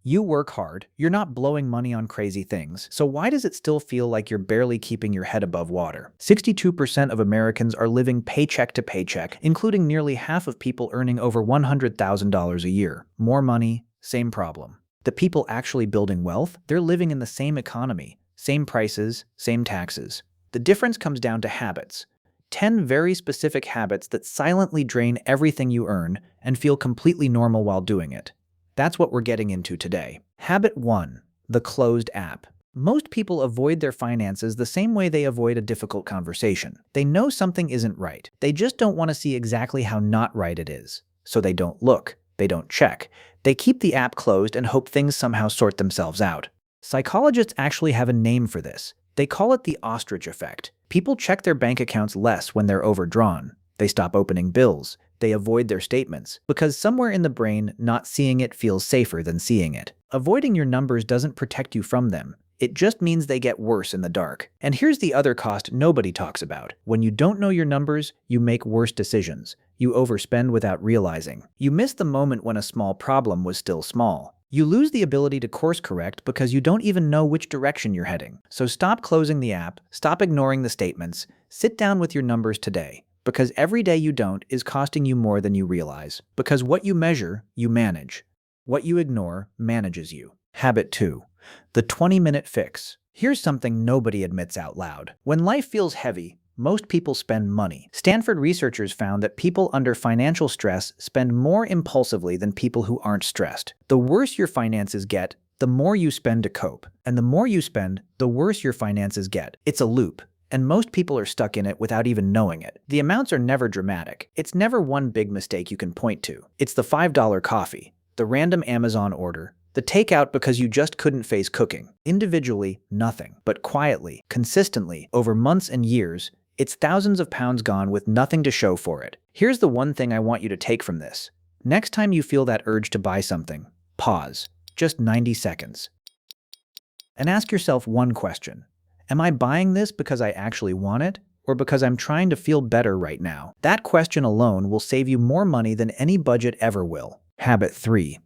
You work hard, you're not blowing money on crazy things, so why does it still feel like you're barely keeping your head above water? 62% of Americans are living paycheck to paycheck, including nearly half of people earning over $100,000 a year. More money, same problem. The people actually building wealth, they're living in the same economy, same prices, same taxes. The difference comes down to habits. 10 very specific habits that silently drain everything you earn and feel completely normal while doing it. That's what we're getting into today. Habit 1. The closed app. Most people avoid their finances the same way they avoid a difficult conversation. They know something isn't right. They just don't want to see exactly how not right it is. So they don't look. They don't check. They keep the app closed and hope things somehow sort themselves out. Psychologists actually have a name for this. They call it the ostrich effect. People check their bank accounts less when they're overdrawn. They stop opening bills. They avoid their statements, because somewhere in the brain, not seeing it feels safer than seeing it. Avoiding your numbers doesn't protect you from them. It just means they get worse in the dark. And here's the other cost nobody talks about. When you don't know your numbers, you make worse decisions. You overspend without realizing. You miss the moment when a small problem was still small. You lose the ability to course correct because you don't even know which direction you're heading. So stop closing the app, stop ignoring the statements, sit down with your numbers today. Because every day you don't is costing you more than you realize. Because what you measure, you manage. What you ignore manages you. Habit 2. The 20-minute fix. Here's something nobody admits out loud. When life feels heavy, most people spend money. Stanford researchers found that people under financial stress spend more impulsively than people who aren't stressed. The worse your finances get, the more you spend to cope. And the more you spend, the worse your finances get. It's a loop. And most people are stuck in it without even knowing it. The amounts are never dramatic. It's never one big mistake you can point to. It's the $5 coffee, the random Amazon order, the takeout because you just couldn't face cooking. Individually, nothing. But quietly, consistently, over months and years, it's thousands of pounds gone with nothing to show for it. Here's the one thing I want you to take from this. Next time you feel that urge to buy something, pause. Just 90 seconds. And ask yourself one question. Am I buying this because I actually want it, or because I'm trying to feel better right now? That question alone will save you more money than any budget ever will. Habit 3.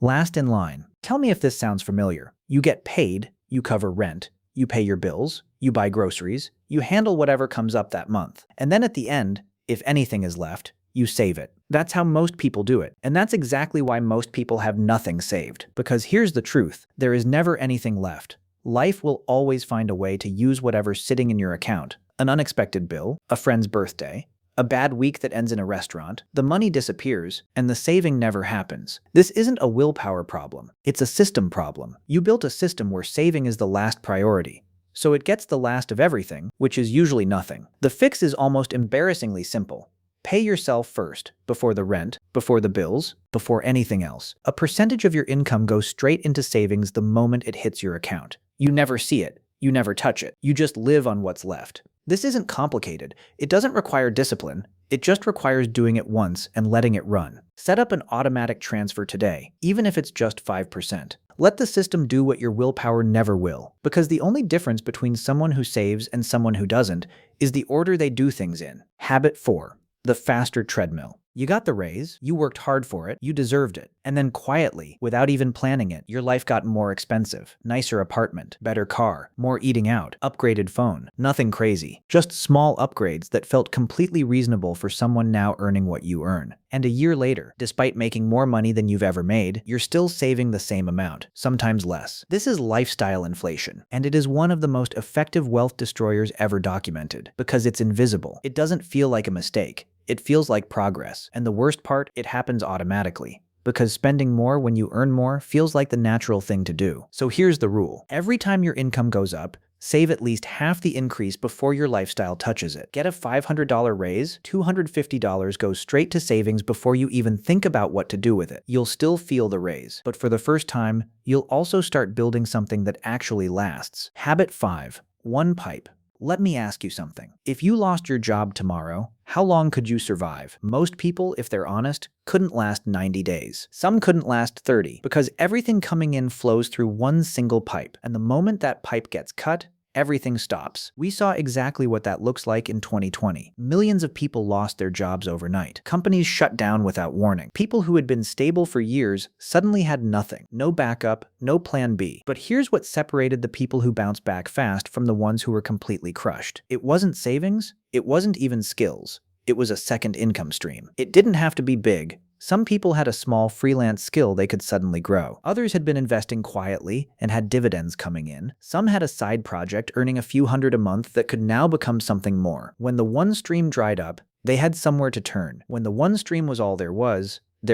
Last in line. Tell me if this sounds familiar. You get paid, you cover rent, you pay your bills, you buy groceries, you handle whatever comes up that month. And then at the end, if anything is left, you save it. That's how most people do it. And that's exactly why most people have nothing saved. Because here's the truth. There is never anything left. Life will always find a way to use whatever's sitting in your account. An unexpected bill, a friend's birthday, a bad week that ends in a restaurant. The money disappears, and the saving never happens. This isn't a willpower problem. It's a system problem. You built a system where saving is the last priority. So it gets the last of everything, which is usually nothing. The fix is almost embarrassingly simple. Pay yourself first, before the rent, before the bills, before anything else. A percentage of your income goes straight into savings the moment it hits your account. You never see it. You never touch it. You just live on what's left. This isn't complicated. It doesn't require discipline. It just requires doing it once and letting it run. Set up an automatic transfer today, even if it's just 5%. Let the system do what your willpower never will. Because the only difference between someone who saves and someone who doesn't is the order they do things in. Habit 4. The faster treadmill. You got the raise, you worked hard for it, you deserved it. And then quietly, without even planning it, your life got more expensive. Nicer apartment, better car, more eating out, upgraded phone. Nothing crazy. Just small upgrades that felt completely reasonable for someone now earning what you earn. And a year later, despite making more money than you've ever made, you're still saving the same amount, sometimes less. This is lifestyle inflation, and it is one of the most effective wealth destroyers ever documented, because it's invisible. It doesn't feel like a mistake. It feels like progress. And the worst part, it happens automatically. Because spending more when you earn more feels like the natural thing to do. So here's the rule. Every time your income goes up, save at least half the increase before your lifestyle touches it. Get a $500 raise, $250 goes straight to savings before you even think about what to do with it. You'll still feel the raise, but for the first time, you'll also start building something that actually lasts. Habit 5. One pipe. Let me ask you something. If you lost your job tomorrow, how long could you survive? Most people, if they're honest, couldn't last 90 days. Some couldn't last 30, because everything coming in flows through one single pipe, and the moment that pipe gets cut, everything stops. We saw exactly what that looks like in 2020. Millions of people lost their jobs overnight. Companies shut down without warning. People who had been stable for years suddenly had nothing. No backup, no plan B. But here's what separated the people who bounced back fast from the ones who were completely crushed. It wasn't savings. It wasn't even skills. It was a second income stream. It didn't have to be big. Some people had a small freelance skill they could suddenly grow. Others had been investing quietly and had dividends coming in. Some had a side project earning a few hundred a month that could now become something more. When the one stream dried up, they had somewhere to turn. When the one stream was all there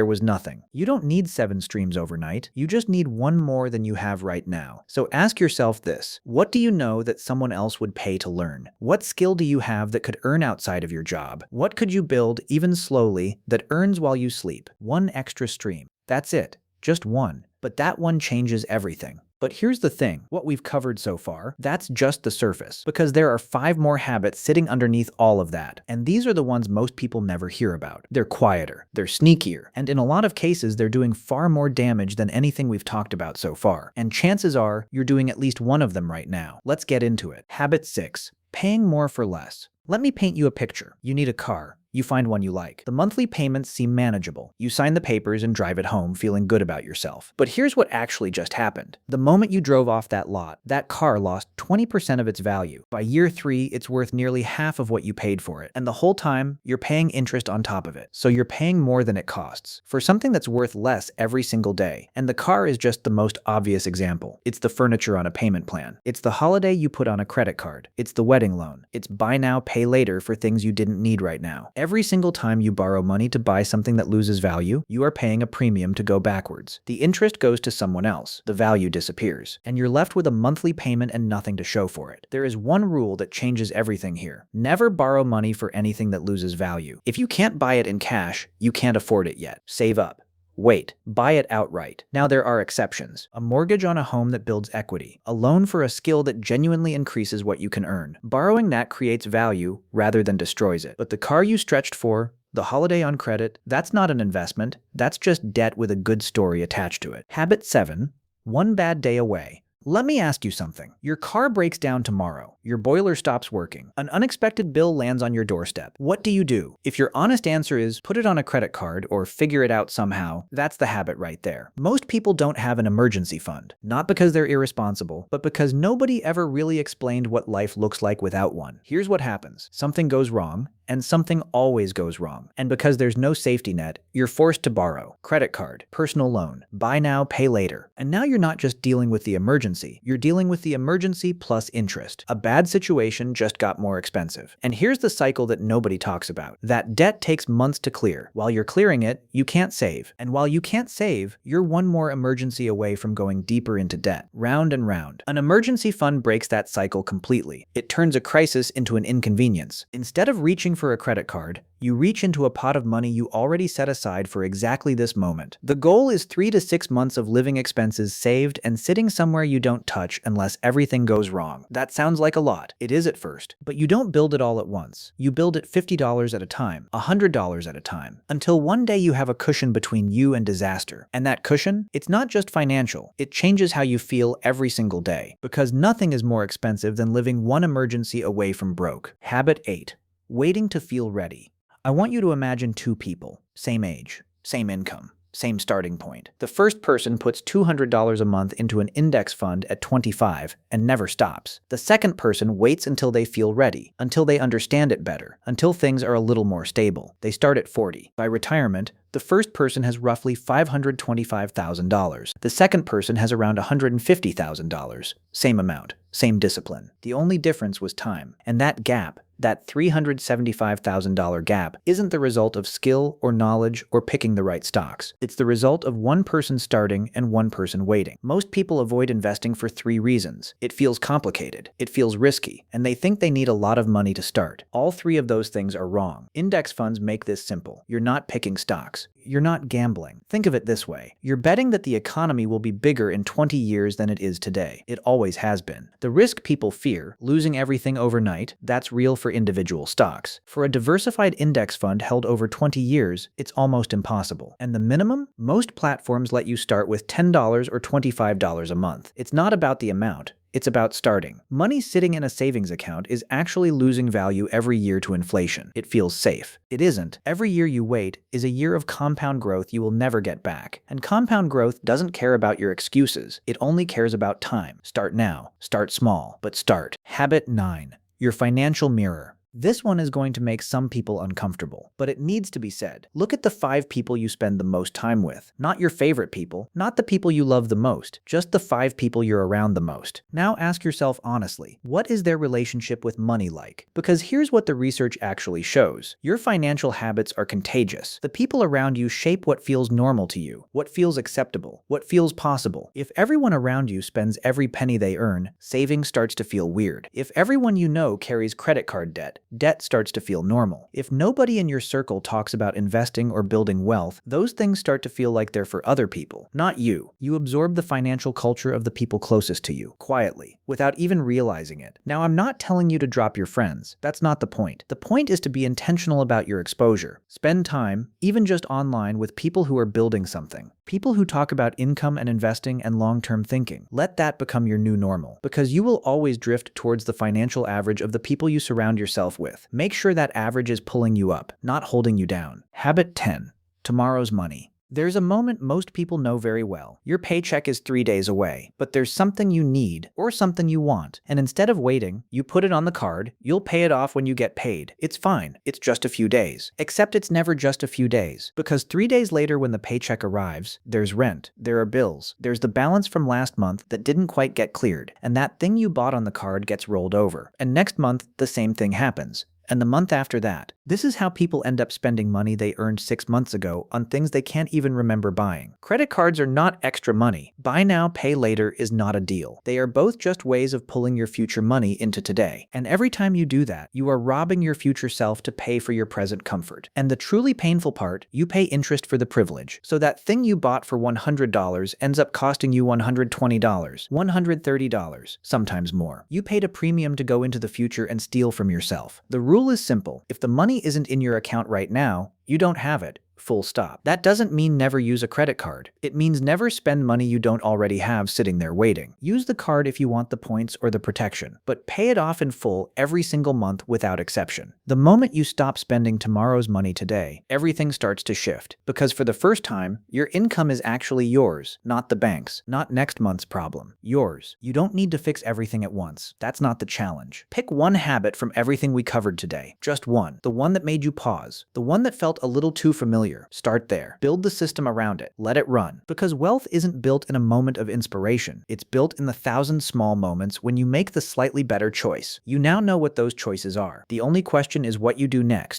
was nothing. You don't need 7 streams overnight. You just need one more than you have right now. So ask yourself this: what do you know that someone else would pay to learn? What skill do you have that could earn outside of your job? What could you build, even slowly, that earns while you sleep? One extra stream. That's it. Just one. But that one changes everything. But here's the thing, what we've covered so far, that's just the surface, because there are 5 more habits sitting underneath all of that. And these are the ones most people never hear about. They're quieter, they're sneakier, and in a lot of cases, they're doing far more damage than anything we've talked about so far. And chances are, you're doing at least one of them right now. Let's get into it. Habit 6. Paying more for less. Let me paint you a picture. You need a car. You find one you like. The monthly payments seem manageable. You sign the papers and drive it home feeling good about yourself. But here's what actually just happened. The moment you drove off that lot, that car lost 20% of its value. By year 3, it's worth nearly half of what you paid for it. And the whole time, you're paying interest on top of it. So you're paying more than it costs for something that's worth less every single day. And the car is just the most obvious example. It's the furniture on a payment plan. It's the holiday you put on a credit card. It's the wedding loan. It's buy now, pay later for things you didn't need right now. Every single time you borrow money to buy something that loses value, you are paying a premium to go backwards. The interest goes to someone else, the value disappears, and you're left with a monthly payment and nothing to show for it. There is one rule that changes everything here. Never borrow money for anything that loses value. If you can't buy it in cash, you can't afford it yet. Save up. Wait, buy it outright. Now there are exceptions. A mortgage on a home that builds equity. A loan for a skill that genuinely increases what you can earn. Borrowing that creates value rather than destroys it. But the car you stretched for, the holiday on credit, that's not an investment. That's just debt with a good story attached to it. Habit 7. One bad day away. Let me ask you something. Your car breaks down tomorrow. Your boiler stops working. An unexpected bill lands on your doorstep. What do you do? If your honest answer is put it on a credit card or figure it out somehow, that's the habit right there. Most people don't have an emergency fund. Not because they're irresponsible, but because nobody ever really explained what life looks like without one. Here's what happens. Something goes wrong, and something always goes wrong. And because there's no safety net, you're forced to borrow. Credit card, personal loan, buy now, pay later. And now you're not just dealing with the emergency, you're dealing with the emergency plus interest. A bad situation just got more expensive. And here's the cycle that nobody talks about. That debt takes months to clear. While you're clearing it, you can't save. And while you can't save, you're one more emergency away from going deeper into debt. Round and round. An emergency fund breaks that cycle completely. It turns a crisis into an inconvenience. Instead of reaching for a credit card, you reach into a pot of money you already set aside for exactly this moment. The goal is 3 to 6 months of living expenses saved and sitting somewhere you don't touch unless everything goes wrong. That sounds like a lot. It is at first. But you don't build it all at once. You build it $50 at a time, $100 at a time, until one day you have a cushion between you and disaster. And that cushion, it's not just financial. It changes how you feel every single day. Because nothing is more expensive than living one emergency away from broke. Habit 8. Waiting to feel ready. I want you to imagine 2 people, same age, same income, same starting point. The first person puts $200 a month into an index fund at 25 and never stops. The second person waits until they feel ready, until they understand it better, until things are a little more stable. They start at 40. By retirement, the first person has roughly $525,000. The second person has around $150,000. Same amount, same discipline. The only difference was time. And that gap, that $375,000 gap, isn't the result of skill or knowledge or picking the right stocks. It's the result of one person starting and one person waiting. Most people avoid investing for 3 reasons. It feels complicated, it feels risky, and they think they need a lot of money to start. All 3 of those things are wrong. Index funds make this simple. You're not picking stocks. You're not gambling. Think of it this way. You're betting that the economy will be bigger in 20 years than it is today. It always has been. The risk people fear, losing everything overnight, that's real for individual stocks. For a diversified index fund held over 20 years, it's almost impossible. And the minimum? Most platforms let you start with $10 or $25 a month. It's not about the amount. It's about starting. Money sitting in a savings account is actually losing value every year to inflation. It feels safe. It isn't. Every year you wait is a year of compound growth you will never get back. And compound growth doesn't care about your excuses. It only cares about time. Start now. Start small, but start. Habit 9. Your financial mirror. This one is going to make some people uncomfortable, but it needs to be said. Look at the 5 people you spend the most time with. Not your favorite people, not the people you love the most, just the 5 people you're around the most. Now ask yourself honestly, what is their relationship with money like? Because here's what the research actually shows. Your financial habits are contagious. The people around you shape what feels normal to you, what feels acceptable, what feels possible. If everyone around you spends every penny they earn, saving starts to feel weird. If everyone you know carries credit card debt starts to feel normal. If nobody in your circle talks about investing or building wealth, those things start to feel like they're for other people, not you. You absorb the financial culture of the people closest to you, quietly, without even realizing it. Now, I'm not telling you to drop your friends. That's not the point. The point is to be intentional about your exposure. Spend time, even just online, with people who are building something. People who talk about income and investing and long-term thinking. Let that become your new normal, because you will always drift towards the financial average of the people you surround yourself with. Make sure that average is pulling you up, not holding you down. Habit 10. Tomorrow's money. There's a moment most people know very well. Your paycheck is 3 days away, but there's something you need or something you want. And instead of waiting, you put it on the card, you'll pay it off when you get paid. It's fine. It's just a few days. Except it's never just a few days. Because 3 days later when the paycheck arrives, there's rent, there are bills, there's the balance from last month that didn't quite get cleared, and that thing you bought on the card gets rolled over. And next month, the same thing happens. And the month after that. This is how people end up spending money they earned 6 months ago on things they can't even remember buying. Credit cards are not extra money. Buy now, pay later is not a deal. They are both just ways of pulling your future money into today. And every time you do that, you are robbing your future self to pay for your present comfort. And the truly painful part, you pay interest for the privilege. So that thing you bought for $100 ends up costing you $120, $130, sometimes more. You paid a premium to go into the future and steal from yourself. The rule is simple. If the money isn't in your account right now, you don't have it. Full stop. That doesn't mean never use a credit card. It means never spend money you don't already have sitting there waiting. Use the card if you want the points or the protection, but pay it off in full every single month without exception. The moment you stop spending tomorrow's money today, everything starts to shift. Because for the first time, your income is actually yours, not the bank's, not next month's problem. Yours. You don't need to fix everything at once. That's not the challenge. Pick one habit from everything we covered today. Just one. The one that made you pause. The one that felt a little too familiar. Start there. Build the system around it. Let it run. Because wealth isn't built in a moment of inspiration. It's built in the 1,000 small moments when you make the slightly better choice. You now know what those choices are. The only question is what you do next.